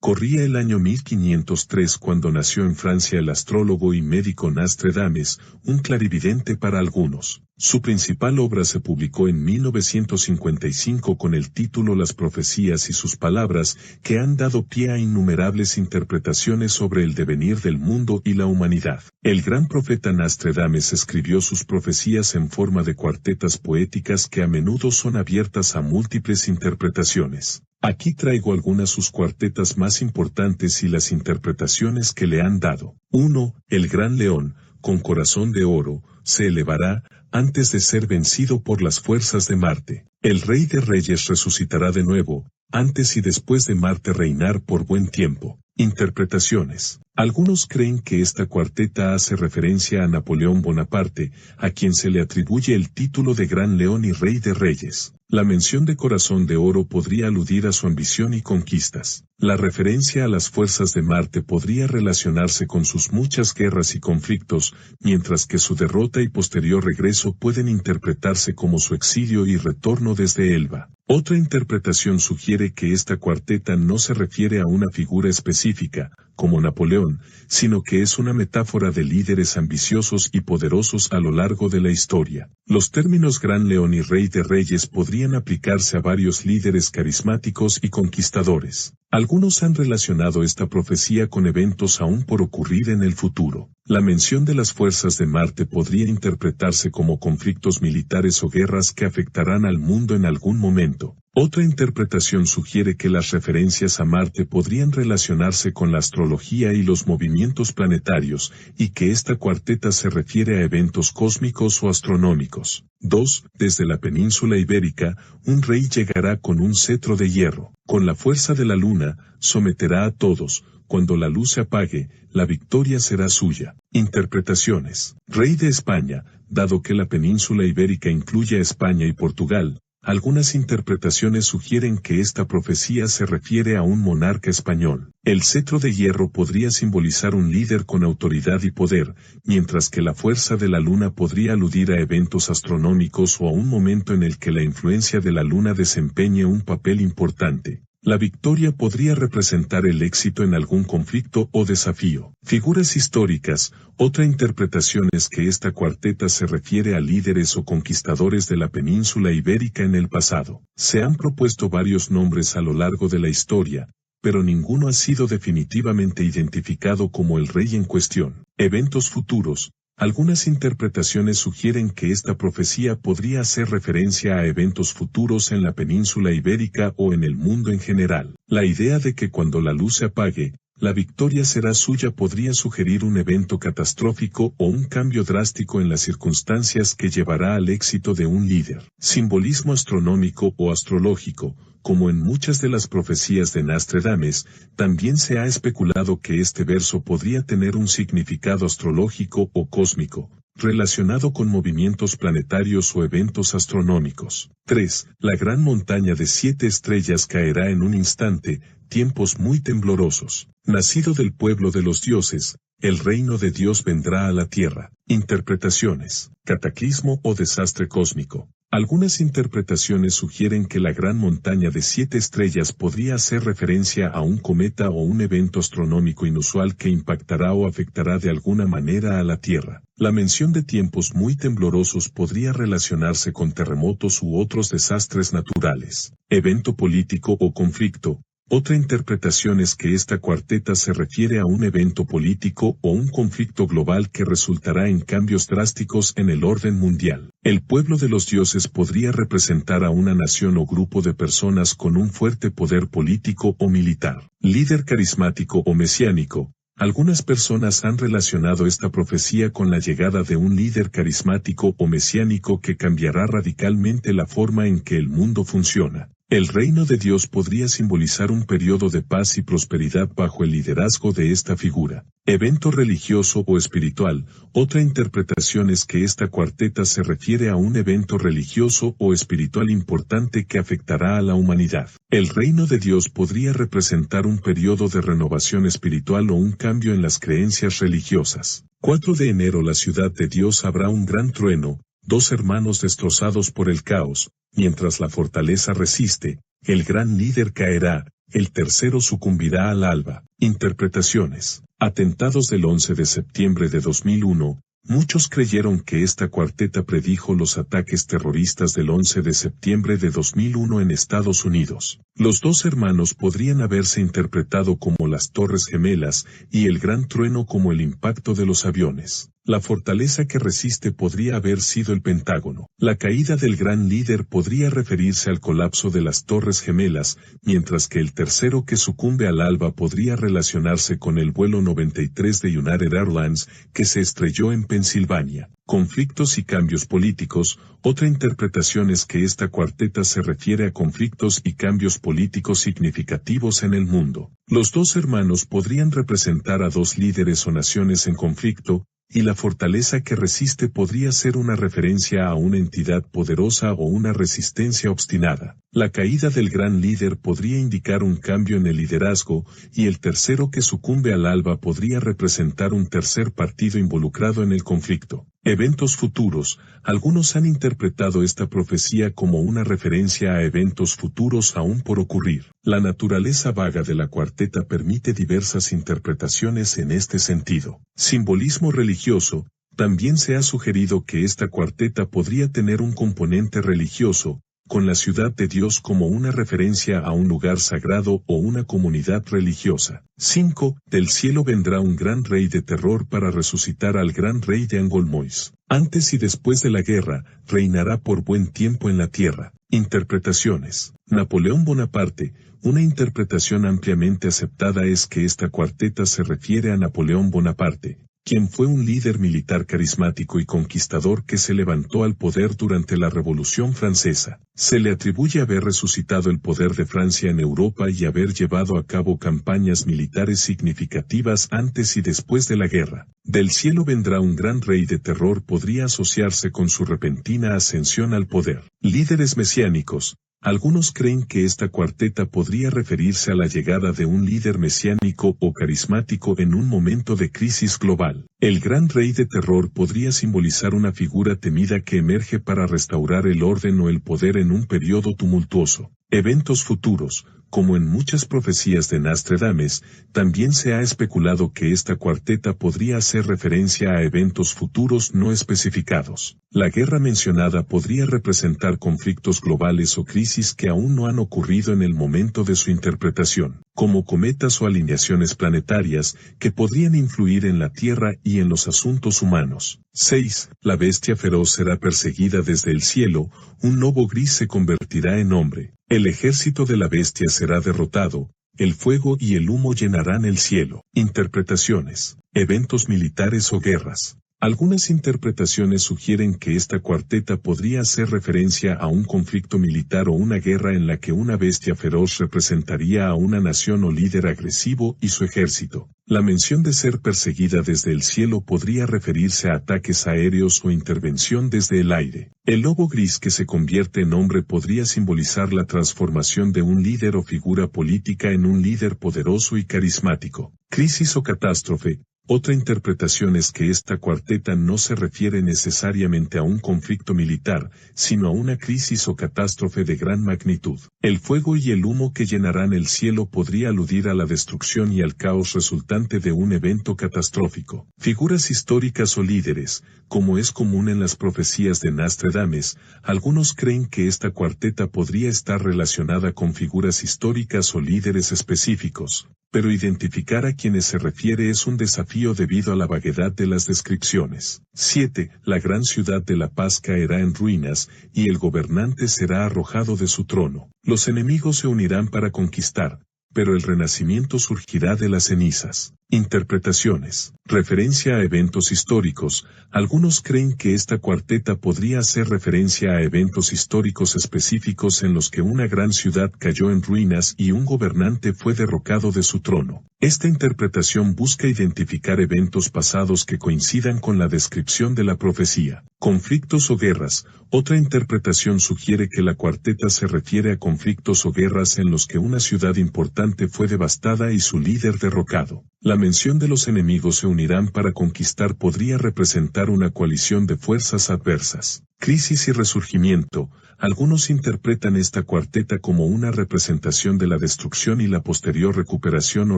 Corría el año 1503 cuando nació en Francia el astrólogo y médico Nostradamus, un clarividente para algunos. Su principal obra se publicó en 1955 con el título Las profecías y sus palabras, que han dado pie a innumerables interpretaciones sobre el devenir del mundo y la humanidad. El gran profeta Nostradamus escribió sus profecías en forma de cuartetas poéticas que a menudo son abiertas a múltiples interpretaciones. Aquí traigo algunas sus cuartetas más importantes y las interpretaciones que le han dado. 1. El gran león, con corazón de oro, se elevará, antes de ser vencido por las fuerzas de Marte. El Rey de Reyes resucitará de nuevo, antes y después de Marte reinar por buen tiempo. Interpretaciones. Algunos creen que esta cuarteta hace referencia a Napoleón Bonaparte, a quien se le atribuye el título de Gran León y Rey de Reyes. La mención de corazón de oro podría aludir a su ambición y conquistas. La referencia a las fuerzas de Marte podría relacionarse con sus muchas guerras y conflictos, mientras que su derrota y posterior regreso pueden interpretarse como su exilio y retorno desde Elba. Otra interpretación sugiere que esta cuarteta no se refiere a una figura específica, como Napoleón, sino que es una metáfora de líderes ambiciosos y poderosos a lo largo de la historia. Los términos Gran León y Rey de Reyes podrían aplicarse a varios líderes carismáticos y conquistadores. Algunos han relacionado esta profecía con eventos aún por ocurrir en el futuro. La mención de las fuerzas de Marte podría interpretarse como conflictos militares o guerras que afectarán al mundo en algún momento. Otra interpretación sugiere que las referencias a Marte podrían relacionarse con la astrología y los movimientos planetarios, y que esta cuarteta se refiere a eventos cósmicos o astronómicos. 2. Desde la península ibérica, un rey llegará con un cetro de hierro. Con la fuerza de la luna, someterá a todos. Cuando la luz se apague, la victoria será suya. Interpretaciones. Rey de España, dado que la península ibérica incluye a España y Portugal, algunas interpretaciones sugieren que esta profecía se refiere a un monarca español. El cetro de hierro podría simbolizar un líder con autoridad y poder, mientras que la fuerza de la luna podría aludir a eventos astronómicos o a un momento en el que la influencia de la luna desempeñe un papel importante. La victoria podría representar el éxito en algún conflicto o desafío. Figuras históricas. Otra interpretación es que esta cuarteta se refiere a líderes o conquistadores de la península ibérica en el pasado. Se han propuesto varios nombres a lo largo de la historia, pero ninguno ha sido definitivamente identificado como el rey en cuestión. Eventos futuros. Algunas interpretaciones sugieren que esta profecía podría hacer referencia a eventos futuros en la península ibérica o en el mundo en general. La idea de que cuando la luz se apague, la victoria será suya podría sugerir un evento catastrófico o un cambio drástico en las circunstancias que llevará al éxito de un líder. Simbolismo astronómico o astrológico. Como en muchas de las profecías de Nostradamus, también se ha especulado que este verso podría tener un significado astrológico o cósmico, relacionado con movimientos planetarios o eventos astronómicos. 3. La gran montaña de 7 estrellas caerá en un instante, tiempos muy temblorosos. Nacido del pueblo de los dioses, el reino de Dios vendrá a la tierra. Interpretaciones. Cataclismo o desastre cósmico. Algunas interpretaciones sugieren que la gran montaña de 7 estrellas podría hacer referencia a un cometa o un evento astronómico inusual que impactará o afectará de alguna manera a la Tierra. La mención de tiempos muy temblorosos podría relacionarse con terremotos u otros desastres naturales. Evento político o conflicto. Otra interpretación es que esta cuarteta se refiere a un evento político o un conflicto global que resultará en cambios drásticos en el orden mundial. El pueblo de los dioses podría representar a una nación o grupo de personas con un fuerte poder político o militar. Líder carismático o mesiánico. Algunas personas han relacionado esta profecía con la llegada de un líder carismático o mesiánico que cambiará radicalmente la forma en que el mundo funciona. El reino de Dios podría simbolizar un periodo de paz y prosperidad bajo el liderazgo de esta figura. Evento religioso o espiritual. Otra interpretación es que esta cuarteta se refiere a un evento religioso o espiritual importante que afectará a la humanidad. El reino de Dios podría representar un periodo de renovación espiritual o un cambio en las creencias religiosas. 4 de enero. La ciudad de Dios habrá un gran trueno, 2 hermanos destrozados por el caos. Mientras la fortaleza resiste, el gran líder caerá, el tercero sucumbirá al alba. Interpretaciones. Atentados del 11 de septiembre de 2001. Muchos creyeron que esta cuarteta predijo los ataques terroristas del 11 de septiembre de 2001 en Estados Unidos. Los dos hermanos podrían haberse interpretado como las Torres Gemelas y el Gran Trueno como el impacto de los aviones. La fortaleza que resiste podría haber sido el Pentágono. La caída del gran líder podría referirse al colapso de las Torres Gemelas, mientras que el tercero que sucumbe al alba podría relacionarse con el vuelo 93 de United Airlines que se estrelló en Pensilvania. Conflictos y cambios políticos. Otra interpretación es que esta cuarteta se refiere a conflictos y cambios políticos significativos en el mundo. Los dos hermanos podrían representar a dos líderes o naciones en conflicto, y la fortaleza que resiste podría ser una referencia a una entidad poderosa o una resistencia obstinada. La caída del gran líder podría indicar un cambio en el liderazgo, y el tercero que sucumbe al alba podría representar un tercer partido involucrado en el conflicto. Eventos futuros. Algunos han interpretado esta profecía como una referencia a eventos futuros aún por ocurrir. La naturaleza vaga de la cuarteta permite diversas interpretaciones en este sentido. Simbolismo religioso. También se ha sugerido que esta cuarteta podría tener un componente religioso, con la ciudad de Dios como una referencia a un lugar sagrado o una comunidad religiosa. 5. Del cielo vendrá un gran rey de terror para resucitar al gran rey de Angolmois. Antes y después de la guerra, reinará por buen tiempo en la tierra. Interpretaciones. Napoleón Bonaparte. Una interpretación ampliamente aceptada es que esta cuarteta se refiere a Napoleón Bonaparte, quien fue un líder militar carismático y conquistador que se levantó al poder durante la Revolución Francesa. Se le atribuye haber resucitado el poder de Francia en Europa y haber llevado a cabo campañas militares significativas antes y después de la guerra. Del cielo vendrá un gran rey de terror podría asociarse con su repentina ascensión al poder. Líderes mesiánicos. Algunos creen que esta cuarteta podría referirse a la llegada de un líder mesiánico o carismático en un momento de crisis global. El gran rey de terror podría simbolizar una figura temida que emerge para restaurar el orden o el poder en un periodo tumultuoso. Eventos futuros. Como en muchas profecías de Nostradamus, también se ha especulado que esta cuarteta podría hacer referencia a eventos futuros no especificados. La guerra mencionada podría representar conflictos globales o crisis que aún no han ocurrido en el momento de su interpretación, como cometas o alineaciones planetarias que podrían influir en la Tierra y en los asuntos humanos. 6. La bestia feroz será perseguida desde el cielo, un lobo gris se convertirá en hombre. El ejército de la bestia será derrotado, el fuego y el humo llenarán el cielo. Interpretaciones. Eventos militares o guerras. Algunas interpretaciones sugieren que esta cuarteta podría hacer referencia a un conflicto militar o una guerra en la que una bestia feroz representaría a una nación o líder agresivo y su ejército. La mención de ser perseguida desde el cielo podría referirse a ataques aéreos o intervención desde el aire. El lobo gris que se convierte en hombre podría simbolizar la transformación de un líder o figura política en un líder poderoso y carismático. Crisis o catástrofe. Otra interpretación es que esta cuarteta no se refiere necesariamente a un conflicto militar, sino a una crisis o catástrofe de gran magnitud. El fuego y el humo que llenarán el cielo podría aludir a la destrucción y al caos resultante de un evento catastrófico. Figuras históricas o líderes. Como es común en las profecías de Nostradamus, algunos creen que esta cuarteta podría estar relacionada con figuras históricas o líderes específicos, pero identificar a quienes se refiere es un desafío debido a la vaguedad de las descripciones. 7. La gran ciudad de la paz caerá en ruinas, y el gobernante será arrojado de su trono. Los enemigos se unirán para conquistar, pero el renacimiento surgirá de las cenizas. Interpretaciones. Referencia a eventos históricos. Algunos creen que esta cuarteta podría hacer referencia a eventos históricos específicos en los que una gran ciudad cayó en ruinas y un gobernante fue derrocado de su trono. Esta interpretación busca identificar eventos pasados que coincidan con la descripción de la profecía. Conflictos o guerras. Otra interpretación sugiere que la cuarteta se refiere a conflictos o guerras en los que una ciudad importante fue devastada y su líder derrocado. La mención de los enemigos se unirán para conquistar podría representar una coalición de fuerzas adversas. Crisis y resurgimiento. Algunos interpretan esta cuarteta como una representación de la destrucción y la posterior recuperación o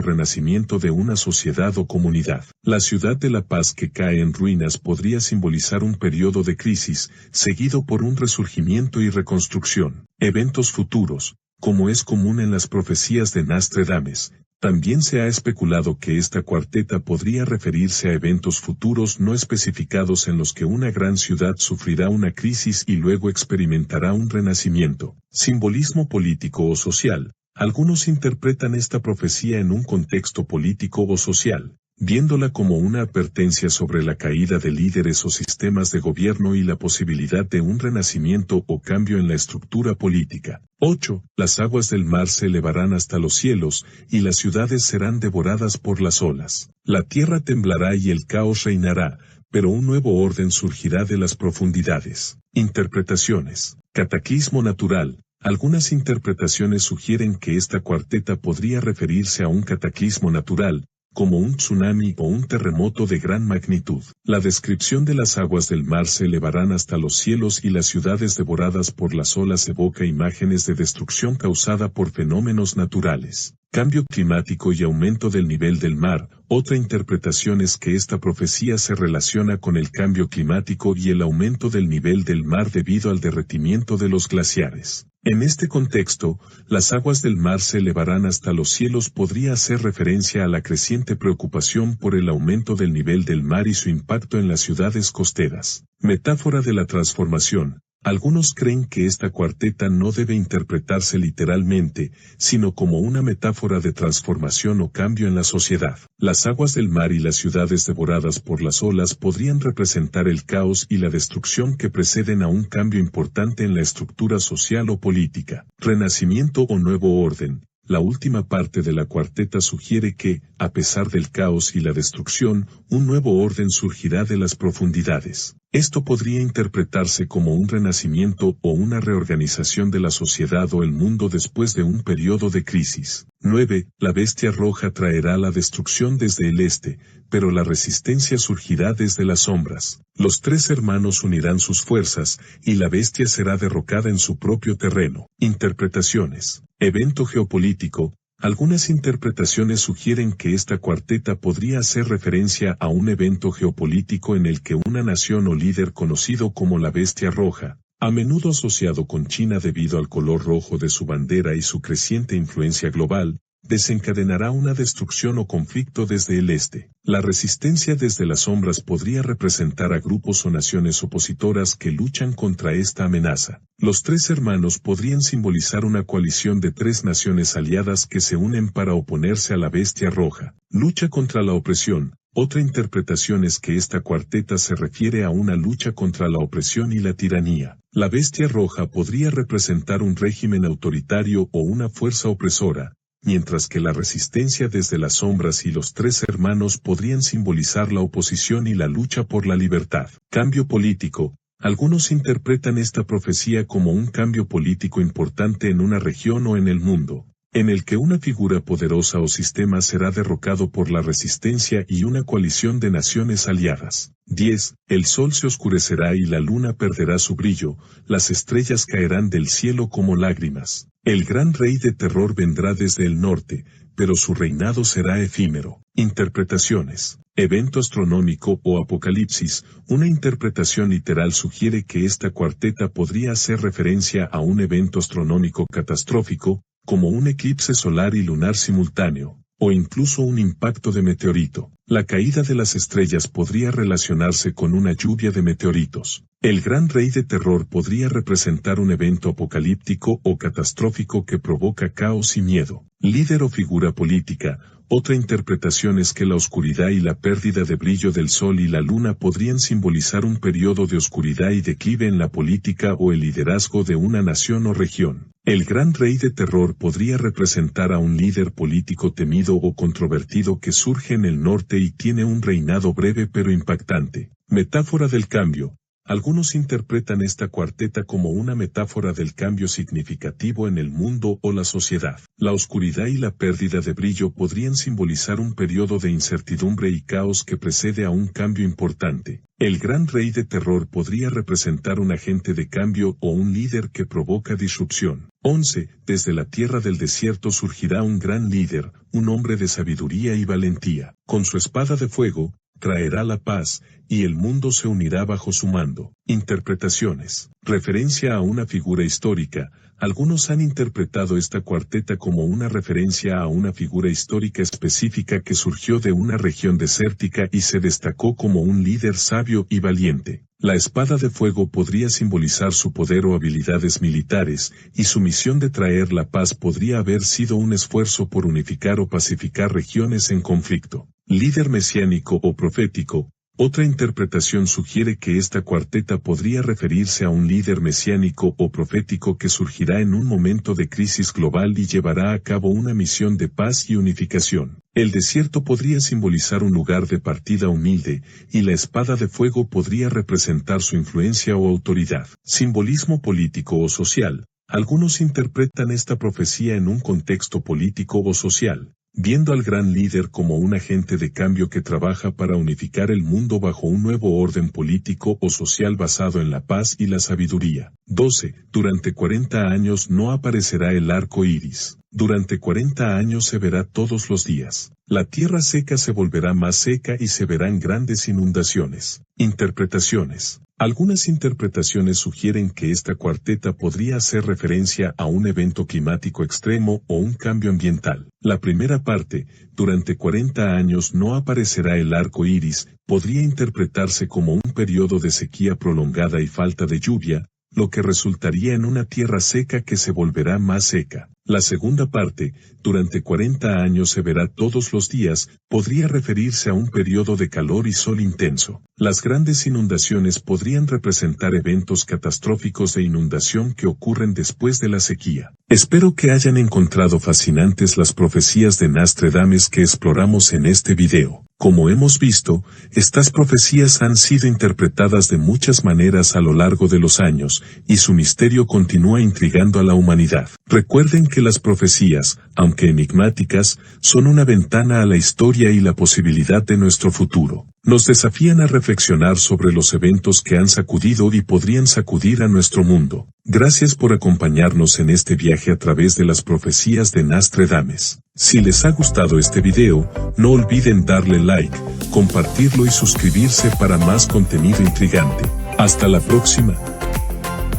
renacimiento de una sociedad o comunidad. La ciudad de La Paz que cae en ruinas podría simbolizar un periodo de crisis, seguido por un resurgimiento y reconstrucción. Eventos futuros, como es común en las profecías de Nostradamus. También se ha especulado que esta cuarteta podría referirse a eventos futuros no especificados en los que una gran ciudad sufrirá una crisis y luego experimentará un renacimiento. Simbolismo político o social. Algunos interpretan esta profecía en un contexto político o social, viéndola como una advertencia sobre la caída de líderes o sistemas de gobierno y la posibilidad de un renacimiento o cambio en la estructura política. 8. Las aguas del mar se elevarán hasta los cielos, y las ciudades serán devoradas por las olas. La tierra temblará y el caos reinará, pero un nuevo orden surgirá de las profundidades. Interpretaciones. Cataclismo natural. Algunas interpretaciones sugieren que esta cuarteta podría referirse a un cataclismo natural, como un tsunami o un terremoto de gran magnitud. La descripción de las aguas del mar se elevarán hasta los cielos y las ciudades devoradas por las olas evoca imágenes de destrucción causada por fenómenos naturales. Cambio climático y aumento del nivel del mar. Otra interpretación es que esta profecía se relaciona con el cambio climático y el aumento del nivel del mar debido al derretimiento de los glaciares. En este contexto, las aguas del mar se elevarán hasta los cielos podría hacer referencia a la creciente preocupación por el aumento del nivel del mar y su impacto en las ciudades costeras. Metáfora de la transformación. Algunos creen que esta cuarteta no debe interpretarse literalmente, sino como una metáfora de transformación o cambio en la sociedad. Las aguas del mar y las ciudades devoradas por las olas podrían representar el caos y la destrucción que preceden a un cambio importante en la estructura social o política. Renacimiento o nuevo orden. La última parte de la cuarteta sugiere que, a pesar del caos y la destrucción, un nuevo orden surgirá de las profundidades. Esto podría interpretarse como un renacimiento o una reorganización de la sociedad o el mundo después de un periodo de crisis. 9. La bestia roja traerá la destrucción desde el este, pero la resistencia surgirá desde las sombras. Los tres hermanos unirán sus fuerzas, y la bestia será derrocada en su propio terreno. Interpretaciones. Evento geopolítico. Algunas interpretaciones sugieren que esta cuarteta podría hacer referencia a un evento geopolítico en el que una nación o líder conocido como la Bestia Roja, a menudo asociado con China debido al color rojo de su bandera y su creciente influencia global, desencadenará una destrucción o conflicto desde el este. La resistencia desde las sombras podría representar a grupos o naciones opositoras que luchan contra esta amenaza. Los tres hermanos podrían simbolizar una coalición de tres naciones aliadas que se unen para oponerse a la Bestia Roja. Lucha contra la opresión. Otra interpretación es que esta cuarteta se refiere a una lucha contra la opresión y la tiranía. La Bestia Roja podría representar un régimen autoritario o una fuerza opresora, mientras que la resistencia desde las sombras y los tres hermanos podrían simbolizar la oposición y la lucha por la libertad. Cambio político. Algunos interpretan esta profecía como un cambio político importante en una región o en el mundo, en el que una figura poderosa o sistema será derrocado por la resistencia y una coalición de naciones aliadas. 10. El sol se oscurecerá y la luna perderá su brillo, las estrellas caerán del cielo como lágrimas. El gran rey de terror vendrá desde el norte, pero su reinado será efímero. Interpretaciones. Evento astronómico o apocalipsis. Una interpretación literal sugiere que esta cuarteta podría hacer referencia a un evento astronómico catastrófico, como un eclipse solar y lunar simultáneo, o incluso un impacto de meteorito. La caída de las estrellas podría relacionarse con una lluvia de meteoritos. El gran rey de terror podría representar un evento apocalíptico o catastrófico que provoca caos y miedo. Líder o figura política. Otra interpretación es que la oscuridad y la pérdida de brillo del sol y la luna podrían simbolizar un periodo de oscuridad y declive en la política o el liderazgo de una nación o región. El gran rey de terror podría representar a un líder político temido o controvertido que surge en el norte y tiene un reinado breve pero impactante. Metáfora del cambio. Algunos interpretan esta cuarteta como una metáfora del cambio significativo en el mundo o la sociedad. La oscuridad y la pérdida de brillo podrían simbolizar un periodo de incertidumbre y caos que precede a un cambio importante. El gran rey de terror podría representar un agente de cambio o un líder que provoca disrupción. 11. Desde la tierra del desierto surgirá un gran líder, un hombre de sabiduría y valentía. Con su espada de fuego, traerá la paz, y el mundo se unirá bajo su mando. Interpretaciones. Referencia a una figura histórica. Algunos han interpretado esta cuarteta como una referencia a una figura histórica específica que surgió de una región desértica y se destacó como un líder sabio y valiente. La espada de fuego podría simbolizar su poder o habilidades militares, y su misión de traer la paz podría haber sido un esfuerzo por unificar o pacificar regiones en conflicto. Líder mesiánico o profético. Otra interpretación sugiere que esta cuarteta podría referirse a un líder mesiánico o profético que surgirá en un momento de crisis global y llevará a cabo una misión de paz y unificación. El desierto podría simbolizar un lugar de partida humilde, y la espada de fuego podría representar su influencia o autoridad. Simbolismo político o social. Algunos interpretan esta profecía en un contexto político o social, viendo al gran líder como un agente de cambio que trabaja para unificar el mundo bajo un nuevo orden político o social basado en la paz y la sabiduría. 12. Durante 40 años no aparecerá el arco iris. Durante 40 años se verá todos los días. La tierra seca se volverá más seca y se verán grandes inundaciones. Interpretaciones. Algunas interpretaciones sugieren que esta cuarteta podría hacer referencia a un evento climático extremo o un cambio ambiental. La primera parte, durante 40 años no aparecerá el arco iris, podría interpretarse como un periodo de sequía prolongada y falta de lluvia, lo que resultaría en una tierra seca que se volverá más seca. La segunda parte, durante 40 años se verá todos los días, podría referirse a un periodo de calor y sol intenso. Las grandes inundaciones podrían representar eventos catastróficos de inundación que ocurren después de la sequía. Espero que hayan encontrado fascinantes las profecías de Nostradamus que exploramos en este video. Como hemos visto, estas profecías han sido interpretadas de muchas maneras a lo largo de los años, y su misterio continúa intrigando a la humanidad. Recuerden que las profecías, aunque enigmáticas, son una ventana a la historia y la posibilidad de nuestro futuro. Nos desafían a reflexionar sobre los eventos que han sacudido y podrían sacudir a nuestro mundo. Gracias por acompañarnos en este viaje a través de las profecías de Nostradamus. Si les ha gustado este video, no olviden darle like, compartirlo y suscribirse para más contenido intrigante. Hasta la próxima.